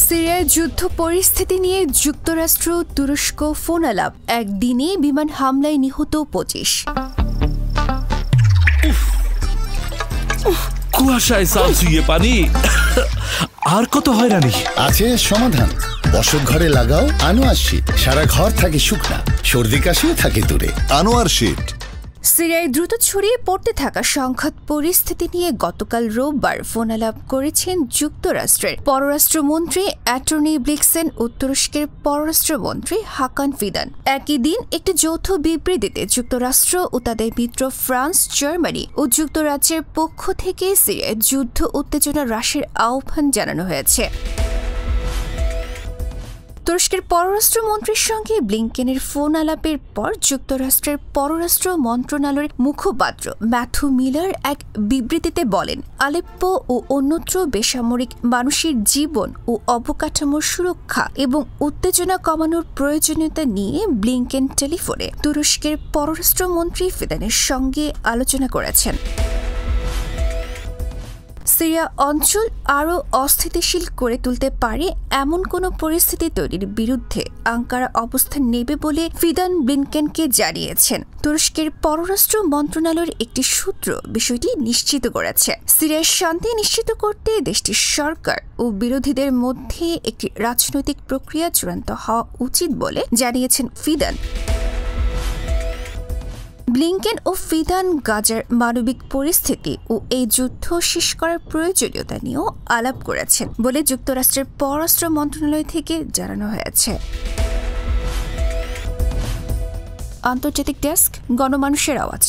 সিরিয়ায় যুদ্ধ পরিস্থিতি নিয়ে যুক্তরাষ্ট্র তুরস্ক ফোন আলাপ, একদিনে বিমান হামলায় নিহত 25। কুয়াশায় সালসুইয়ে পানি আর কত হয়রানি আছে সমাধান। বসত ঘরে লাগাও আনোয়ার শীট, সারা ঘর থাকে শুকনা, সর্দি কাশিও থাকে দূরে। আনোয়ার শীট। সিরিয়ায় দ্রুত ছড়িয়ে পড়তে থাকা সংঘাত পরিস্থিতি নিয়ে গতকাল রোববার ফোন আলাপ করেছেন যুক্তরাষ্ট্রের পররাষ্ট্রমন্ত্রী অ্যান্টনি ব্লিংকেন ও তুরস্কের পররাষ্ট্রমন্ত্রী হাকান ফিদান। একই দিন একটি যৌথ বিবৃতিতে যুক্তরাষ্ট্র ও তাদের মিত্র ফ্রান্স, জার্মানি ও যুক্তরাজ্যের পক্ষ থেকে সিরিয়ায় যুদ্ধ উত্তেজনা হ্রাসের আহ্বান জানানো হয়েছে। তুরস্কের পররাষ্ট্রমন্ত্রীর সঙ্গে ব্লিংকেনের ফোন আলাপের পর যুক্তরাষ্ট্রের পররাষ্ট্র মন্ত্রণালয়ের মুখপাত্র ম্যাথু মিলার এক বিবৃতিতে বলেন, আলেপ্পো ও অন্যত্র বেসামরিক মানুষের জীবন ও অবকাঠামোর সুরক্ষা এবং উত্তেজনা কমানোর প্রয়োজনীয়তা নিয়ে ব্লিংকেন টেলিফোনে তুরস্কের পররাষ্ট্রমন্ত্রী ফিদানের সঙ্গে আলোচনা করেছেন। সিরিয়া অঞ্চল আরও অস্থিতিশীল করে তুলতে পারে এমন কোনো পরিস্থিতি তৈরির বিরুদ্ধে আঙ্কারা অবস্থান নেবে বলে ফিদান ব্লিংকেনকে জানিয়েছেন। তুরস্কের পররাষ্ট্র মন্ত্রণালয়ের একটি সূত্র বিষয়টি নিশ্চিত করেছে। সিরিয়ার শান্তি নিশ্চিত করতে দেশটির সরকার ও বিরোধীদের মধ্যে একটি রাজনৈতিক প্রক্রিয়া চূড়ান্ত হওয়া উচিত বলে জানিয়েছেন ফিদান। ব্লিংকেন ও ফিদান গাজার মানবিক পরিস্থিতি ও এই যুদ্ধ শেষ করার প্রয়োজনীয়তা নিয়েও আলাপ করেছেন বলে যুক্তরাষ্ট্রের পররাষ্ট্র মন্ত্রণালয় থেকে জানানো হয়েছে। আন্তর্জাতিক ডেস্ক, গণমানুষের আওয়াজ।